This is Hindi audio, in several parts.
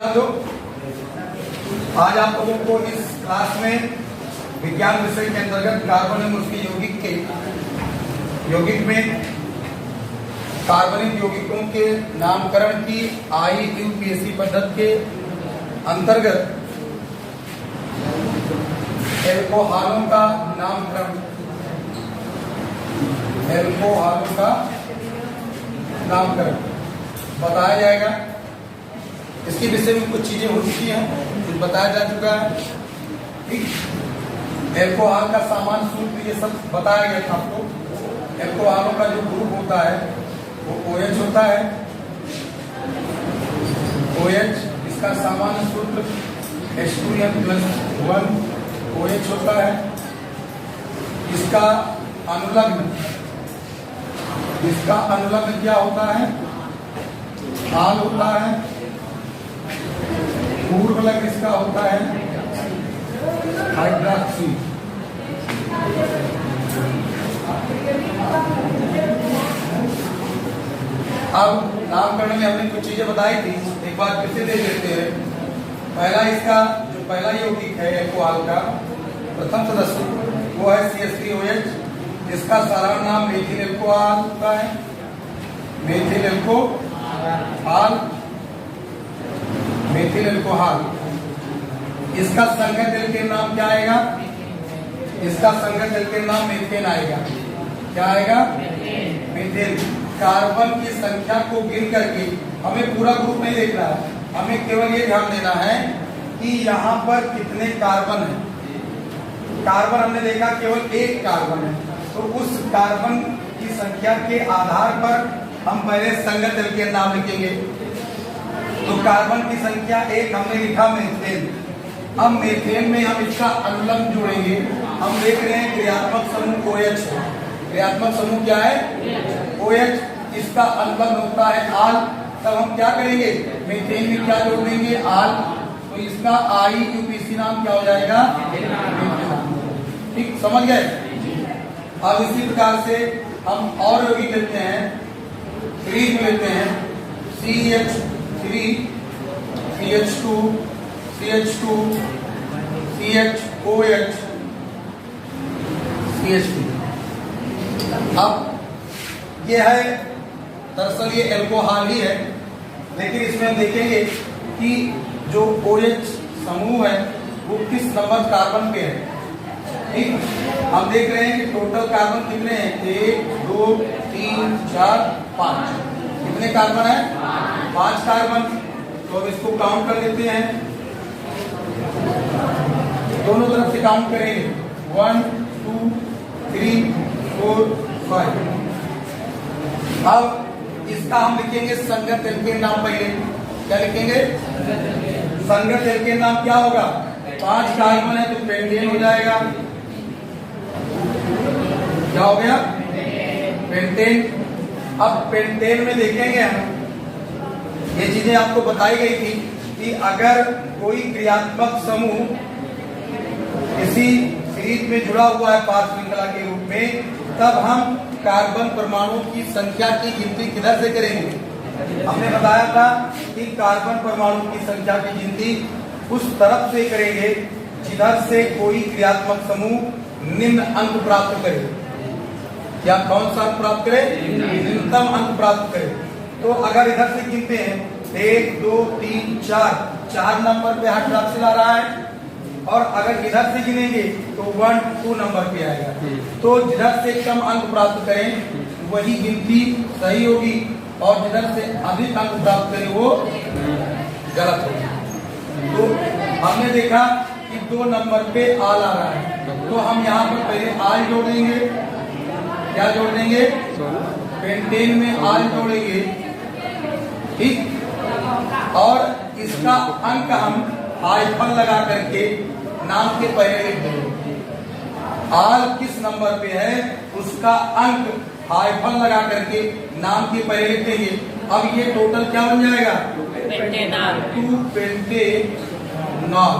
तो आज आप लोगों को इस क्लास में विज्ञान विषय के अंतर्गत कार्बन एवं उसके यौगिक में कार्बनिक यौगिकों के नामकरण की IUPAC पद्धति के अंतर्गत एल्कोहलों का नामकरण बताया जाएगा। इसके विषय में कुछ चीजें हो चुकी हैं, कुछ बताया जा चुका है। ठीक, एल्कोहल का सामान्य सूत्र ये सब बताया गया था आपको। एल्कोहलों का जो ग्रुप होता है वो OH होता है। OH इसका सामान्य सूत्र H2n+1 OH होता है। इसका अनुलग्न क्या होता है? हाल होता है। पूर्वलग्न इसका होता है हाइड्रॉक्सी। अब नामकरण में हमने कुछ चीजें बताई थी, एक बार फिर से देख लेते हैं। पहला यौगिक है एल्कोहल का प्रथम सदस्य वो है CH3OH, जिसका साधारण नाम मेथिल एल्कोहल होता है। Methyl alcohol. इसका संगत एल्केन नाम क्या आएगा? इसका संगत एल्केन नाम मीथेन आएगा। क्या आएगा? मीथेन। कार्बन की संख्या को गिन करके हमें पूरा ग्रुप नहीं देखना है, हमें केवल ये ध्यान देना है कि यहाँ पर कितने कार्बन है। कार्बन हमने देखा केवल एक कार्बन है, तो उस कार्बन की संख्या के आधार पर हम पहले संगत एल्केन नाम लिखेंगे। तो कार्बन की संख्या 1 हमने लिखा मीथेन। अब मीथेन में हम इसका अनुलग्न जोड़ेंगे। हम देख रहे हैं क्रियात्मक समूह OH। क्रियात्मक समूह क्या है? OH। इसका अनुलग्न होता है आल। तब हम क्या करेंगे? मीथेन में क्या जोड़ देंगे? आल। तो इसका IUPAC नाम क्या हो जाएगा? ठीक, समझ गए? अब इसी प्रकार से हम और यौगिक लेते हैं, सीरीज में लेते हैं। CH3 CH2 CH2 CHOH CH3। अब ये है, दरअसल ये एल्कोहल ही है, लेकिन इसमें हम देखेंगे कि जो OH समूह है वो किस नंबर कार्बन पे है। ठीक, हम देख रहे हैं कि टोटल कार्बन कितने हैं? 1 2 3 4 5। कितने कार्बन है? 5 कार्बन। तो अब इसको काउंट कर लेते हैं, दोनों तरफ से काउंट करेंगे। 1 2 3 4 5। अब इसका हम लिखेंगे संगत एल्केन नाम। पहले क्या लिखेंगे? संगत एल्केन नाम क्या होगा? 5 कार्बन है तो पेंटेन हो जाएगा। क्या हो गया? पेंटेन। अब पेंटेन में देखेंगे हम, ये चीजें आपको बताई गई थी कि अगर कोई क्रियात्मक समूह किसी सीरीज में जुड़ा हुआ है पार श्रृंखला के रूप में, तब हम कार्बन परमाणु की संख्या की गिनती किधर से करेंगे? हमने बताया था कि कार्बन परमाणु की संख्या की गिनती उस तरफ से करेंगे जिधर से कोई क्रियात्मक समूह निम्न अंक प्राप्त करे। या कौन सा अंक प्राप्त करे? न्यूनतम अंक प्राप्त करे। तो अगर इधर से गिनते हैं 1 2 3 4 नंबर पे हाइड्रॉक्सिल आ रहा है, और अगर इधर से गिनेंगे तो 1 2 नंबर पे आएगा। तो जिधर से कम अंक प्राप्त करें वही गिनती सही होगी, और जिधर से अधिक अंक प्राप्त करें वो गलत होगी। तो हमने देखा कि 2 नंबर पे आल आ रहा है, तो हम यहाँ पर पहले आल जोड़ देंगे। क्या जोड़ देंगे? पेंटेन में आल जोड़ेंगे। ठीक, और इसका अंक हम हाइफन लगा करके नाम के पहले लिख देंगे। आल किस नंबर पे है उसका अंक हाइफन लगा करके नाम के पहले लिख देंगे। अब ये टोटल क्या बन जाएगा? 2 पेंटेनॉल।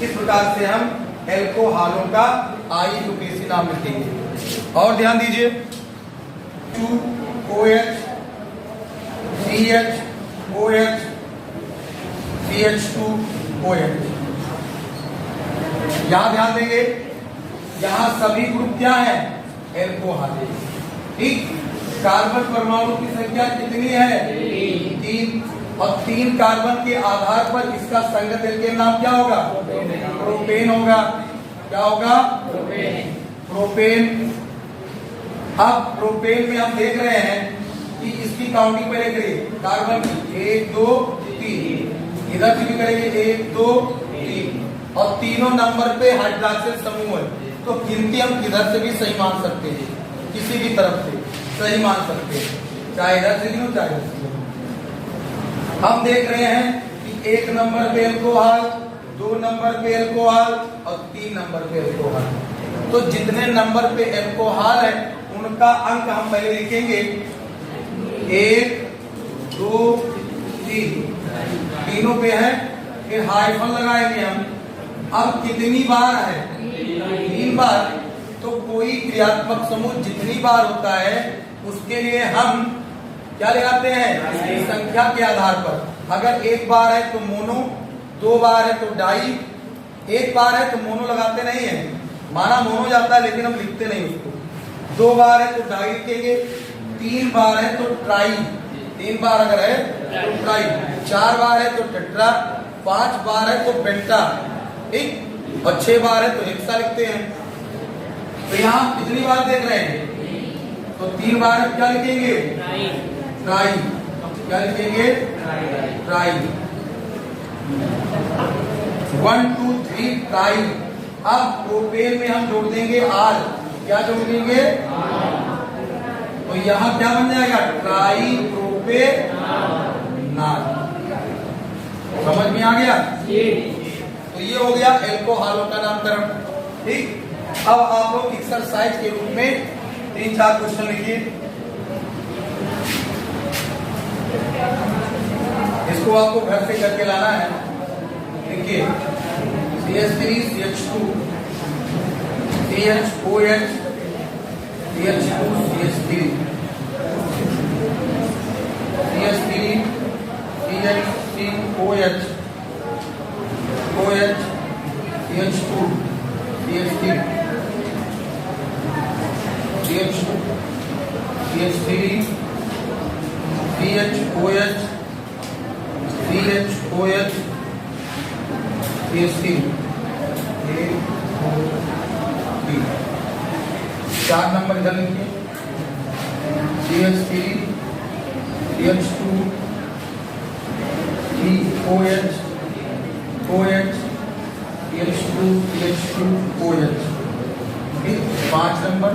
इस प्रकार से हम एल्कोहलों का IUPAC नाम लिखेंगे। और ध्यान दीजिए 2OH CH CH2OH। यहां ध्यान देंगे, यहां सभी ग्रुप क्या है? एल्कोहल। ठीक, कार्बन परमाणु की संख्या कितनी है? 3। और 3 कार्बन के आधार पर इसका संगत एल्केन नाम क्या होगा? प्रोपेन होगा। क्या होगा? प्रोपेन। अब प्रोपेन में हम देख रहे हैं कि इसकी काउंटिंग पहले करिए, कार्बन की 1 2 3, इधर से भी करेंगे 1 2 3, और तीनों नंबर पे हाइड्रोक्सिल समूह है, तो गिनती हम किधर से भी सही मान सकते हैं, किसी भी तरफ से सही मान सकते हैं, चाहे इधर से गिनो चाहे इधर से गिनो। हम देख रहे हैं कि 1 नंबर पे एल्कोहल, 2 नंबर पे एल्कोहल और 3 नंबर पे एल्कोहल। तो जितने नंबर पे एल्कोहल है उनका अंक हम पहले लिखेंगे 1 2 3, तीनों पे है, फिर हाइफन लगाएंगे हम। अब कितनी बार है? 3 बार। तो कोई क्रियात्मक समूह जितनी बार होता है उसके लिए हम क्या लगाते हैं? संख्या के आधार पर। अगर 1 बार है तो मोनो, 2 बार है तो डाई, 1 बार है तो मोनो लगाते नहीं है, माना मोनो जाता है लेकिन हम लिखते नहीं उसको। 2 बार है तो डाई लिखेंगे, 3 बार है तो ट्राई, 3 बार अगर है तो ट्राई, 4 बार है तो टेट्रा, 5 बार है तो पेंटा, ठीक, और 6 बार है तो हेक्सा लिखते हैं। तो यहाँ कितनी बार देख रहे हैं? तो 3 बार क्या लिखेंगे? ट्राई। क्या लिखेंगे? ट्राई। 1 2 3 ट्राई। अब प्रोपेन में हम जोड़ देंगे आर। क्या जोड़ देंगे? तो यहाँ क्या बन जाएगा? Try propanal. समझ में आ गया? तो ये हो गया एल्कोहलों का नामकरण। ठीक, अब आप लोग एक्सरसाइज के रूप में 3-4 क्वेश्चन लिखिए। इसको आपको घर से करके लाना है। देखिए, CH3 CH2 CHOH CH2 CH3 CH3 CHCOH OH CH2 CH3 CH2 CH3 CHOH CHOH CH3 4 number इधर लिखिए, CH3 CH2 OH OH CH2 CH2OH। 5 number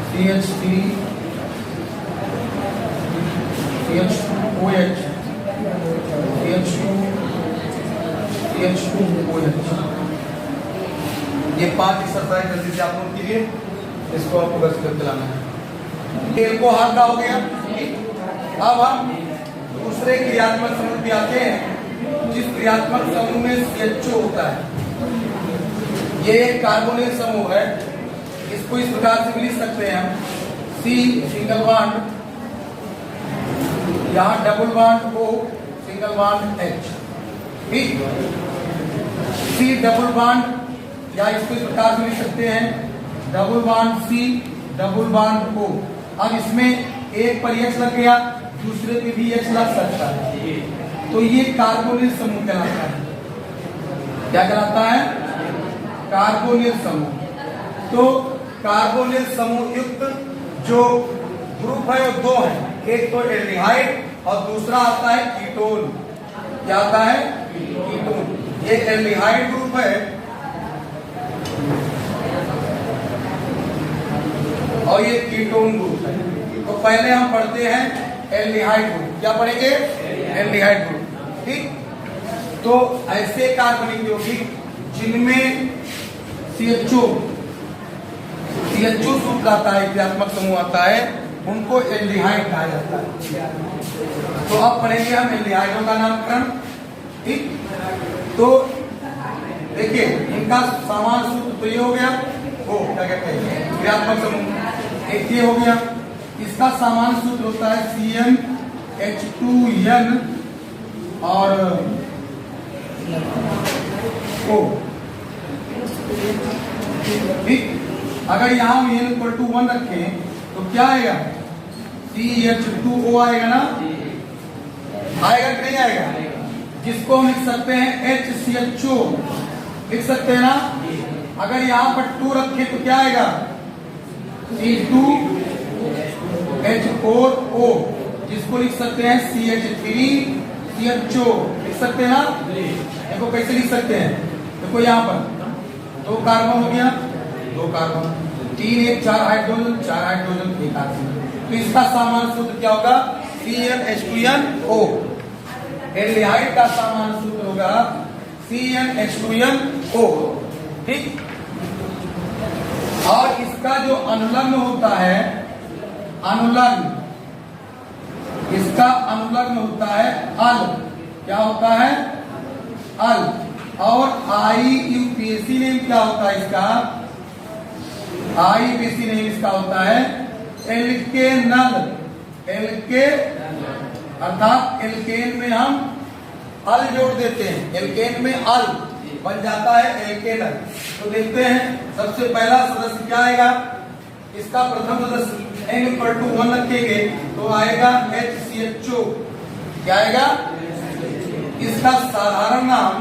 CH3 CH2OH CH2 CH2OH। ये 5 एक्सरसाइज जल्दी से आप लोग कीजिए, इसको आपको बस करके लाना है। एल्कोहल का हो गया। अब हम दूसरे क्रियात्मक समूह पे आते हैं, जिस क्रियात्मक समूह में CHO होता है। ये एक कार्बोनिल समूह है, इसको इस प्रकार से भी लिख सकते हैं हम, C सिंगल बॉन्ड, यहाँ double bond O single bond H। ठीक, C डबल बॉन्ड, या इसको इस प्रकार से लिख सकते हैं, double bond C double bond O। अब इसमें एक पर H लग गया, दूसरे पे भी H लग सकता है, तो ये कार्बोनिल समूह कहलाता है। क्या कहलाता है? कार्बोनिल समूह। तो कार्बोनिल समूह युक्त जो ग्रुप है वो 2 है, एक तो एल्डिहाइड और दूसरा आता है कीटोन। क्या आता है? कीटोन। ये एल्डिहाइड ग्रुप है और ये कीटोन ग्रुप है। तो पहले हम पढ़ते हैं एल्डिहाइड ग्रुप। क्या पढ़ेंगे? Aldehyde group. ठीक, तो ऐसे कार्बनिक यौगिक जिनमें CHO सूत्र आता है, क्रियात्मक समूह आता है, उनको एल्डिहाइड कहा जाता है। तो अब पढ़ेंगे हम एल्डिहाइडों का नामकरण। ठीक, तो देखिए इनका समान सूत्र तो ये हो गया, वो क्या कहते हैं क्रियात्मक समूह, एक ये हो गया। इसका समान सूत्र होता है H2N और O। ठीक, अगर यहाँ हम n इक्वल टू 1 रखें तो क्या आएगा? CH2O आएगा ना? आएगा कि नहीं आएगा? जिसको हम लिख सकते हैं HCHO, लिख सकते हैं ना? अगर यहाँ पर 2 रखें तो क्या आएगा? C2H4O, जिसको लिख सकते हैं CH3CHO, लिख सकते हैं ना? देखो कैसे लिख सकते हैं, देखो यहाँ पर 2 कार्बन हो गया, 2 कार्बन, 3 1 4 हाइड्रोजन, 4 हाइड्रोजन, 1 ऑक्सीजन। तो इसका सामान्य सूत्र क्या होगा? CnH2nO। एल्डिहाइड का सामान्य सूत्र होगा CnH2nO। ठीक, और इसका जो अनुलग्न होता है, अनुलग्न, इसका अनुलग्न होता है अल। क्या होता है? अल। और IUPAC नेम क्या होता है इसका? IUPAC नेम इसका होता है एल्केनल। एल्के अर्थात एल्केन में हम अल जोड़ देते हैं, एल्केन में अल बन जाता है एल्केनल। तो देखते हैं सबसे पहला सदस्य क्या आएगा? इसका प्रथम सदस्य n इक्वल टू 1 रखेंगे तो आएगा HCHO। क्या आएगा? इसका साधारण नाम,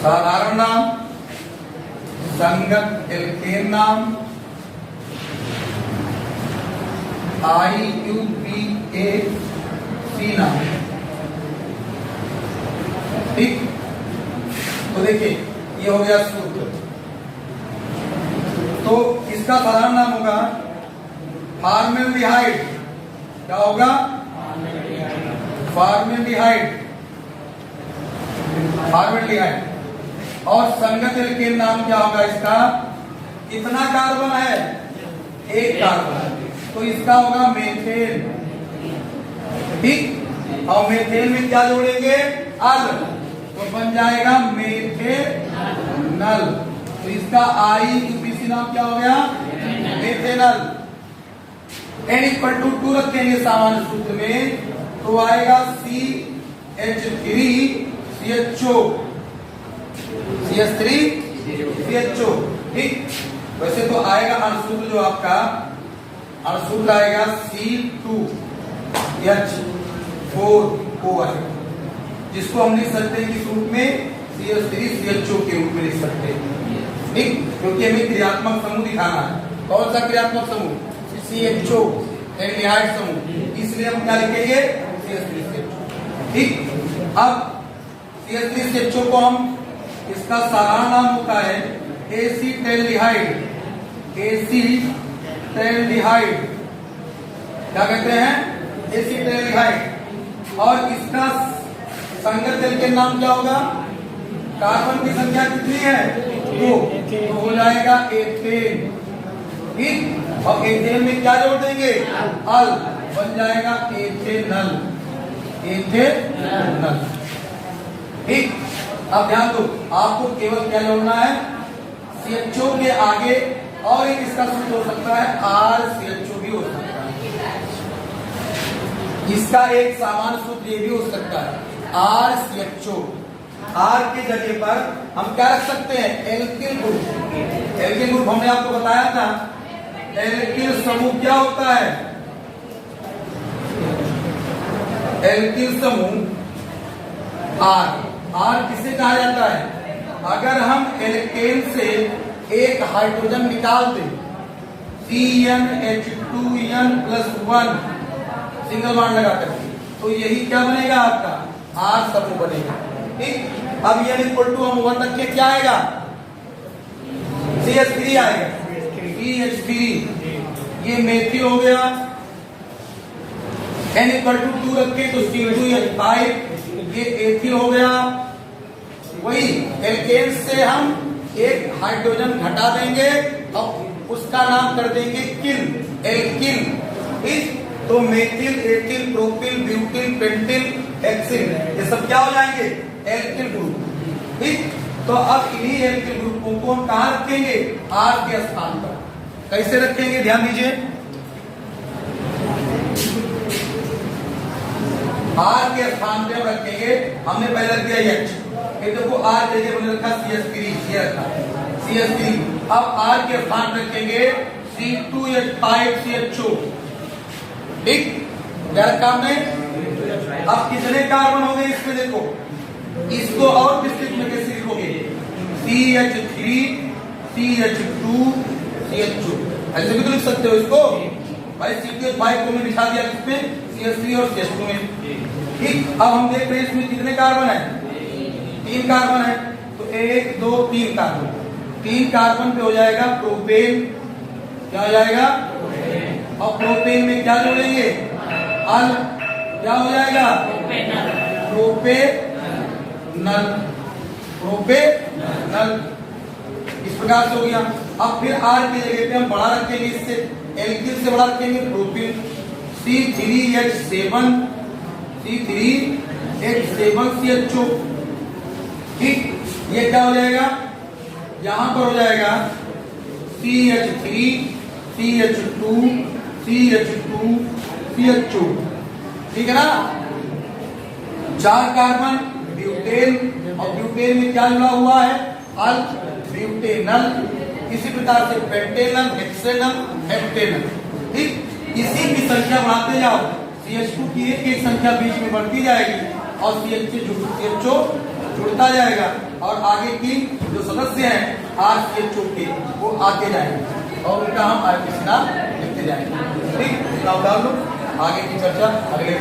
साधारण नाम, संगत एल्केन नाम IUPAC नाम। ठीक, तो देखिए ये हो गया सूत्र। तो इसका साधारण नाम होगा फॉर्मेल्डिहाइड। क्या होगा? Formaldehyde, formaldehyde. और संगत एल्केन नाम क्या होगा इसका? कितना कार्बन है? 1 कार्बन, तो इसका होगा मेथेन। ठीक, और मेथेन में क्या जोड़ेंगे? अल, तो बन जाएगा मेथेनल। तो इसका IUPAC नाम क्या हो गया? मेथेनल। n इक्वल टू 2 रखेंगे सामान्य सूत्र में तो आएगा CH3CHO, CH3CHO। ठीक, वैसे तो आएगा अणुसूत्र, जो आपका अणुसूत्र आएगा C2H4O आएगा, जिसको हम लिख सकते हैं किस रूप में? CH3CHO के रूप में लिख सकते हैं। ठीक, क्योंकि हमें क्रियात्मक समूह दिखाना है। कौन सा क्रियात्मक समूह? CHO, एल्डिहाइड समूह, इसलिए हम क्या लिखेंगे? CH3CHO। ठीक, अब CH3CHO को हम, इसका साधारण नाम होता है एसीटैल्डिहाइड। एसीटैल्डिहाइड क्या कहते हैं? एसीटैल्डिहाइड। और इसका संगत एल्केन नाम क्या होगा? कार्बन की संख्या कितनी है? 2, तो हो जाएगा एथेन। ठीक, और एथेन में क्या जोड़ देंगे? अल, बन जाएगा एथेनल। एथेनल। ठीक, अब ध्यान दो, आपको केवल क्या जोड़ना है? CHO के आगे और एक इसका सूत्र हो सकता है RCHO भी हो सकता है। इसका एक सामान्य सूत्र ये भी हो सकता है RCHO। R के जगह पर हम क्या रख सकते हैं? Alkyl group. एल्किल ग्रुप हमने आपको बताया था, एल्किल समूह क्या होता है? एल्किल समूह R। R किसे कहा जाता है? अगर हम एल्केन से एक हाइड्रोजन निकाल दें, CnH2n+1 सिंगल बॉन्ड लगाकर, तो यही क्या बनेगा? आपका R समूह बनेगा। ठीक, अब n इक्वल टू हम 1 रखें, क्या आएगा? CH3 आएगा, CH3। ये मेथिल हो गया। n इक्वल टू 2 रखें तो C2H5, ये एथिल हो गया। वही एल्केन से हम एक हाइड्रोजन घटा देंगे और उसका नाम कर देंगे किल, एल्किल। ठीक, तो methyl, ethyl, propyl, butyl, pentyl, hexyl, ये सब क्या हो जाएंगे? Alkyl group. ठीक, तो अब इन्हीं एल्किल ग्रुपों को हम कहां रखेंगे? R के स्थान पर। कैसे रखेंगे? ध्यान दीजिए, आर के स्थान पे हम रखेंगे, हमने पहले रख दिया H, फिर देखो आर जगह हमने रखा CH3, ये रखा CH3। अब आर के स्थान पे रखेंगे C2H5CHO, ठीक, क्या रखा हमने। अब कितने कार्बन हो गए इसमें देखो, इसको और विस्तृत में कैसे लिखोगे, CH3 CH2 CH2, ऐसे भी तो लिख सकते हो इसको भाई। CH5 को मैं बिठा दिया किसमें, CH3 और CH2 में, ठीक। अब हम देख रहे हैं इसमें कितने कार्बन है, 3 कार्बन है, तो 1 2 3 कार्बन, 3 कार्बन पे हो जाएगा प्रोपेन, क्या हो जाएगा, और प्रोपेन में क्या जोड़ेंगे, अल, क्या हो जाएगा, प्रोपेनल, प्रोपेनल, इस प्रकार से हो गया। अब फिर आर की जगह पे हम बड़ा रखेंगे, इससे एल्किल से बड़ा रखेंगे प्रोपीन, C3H7 CH2, ठीक। ये क्या हो जाएगा, यहां पर हो जाएगा CH3 CH2 CH2, ठीक है ना। 4 कार्बन ब्यूटेन, और ब्यूटेन में क्या जुड़ा हुआ है, अल, ब्यूटेनल। इसी प्रकार से पेंटेनल, हेक्सेनल, हेप्टेनल, ठीक। इसी की संख्या बढ़ाते जाओ, CH2 की एक संख्या बीच में बढ़ती जाएगी और CH2 जुड़ता जाएगा, और आगे की जो सदस्य हैं RCHO के वो आते जाएंगे और उनका हम RPC नाम लिखते जाएंगे, ठीक। आगे की चर्चा अगले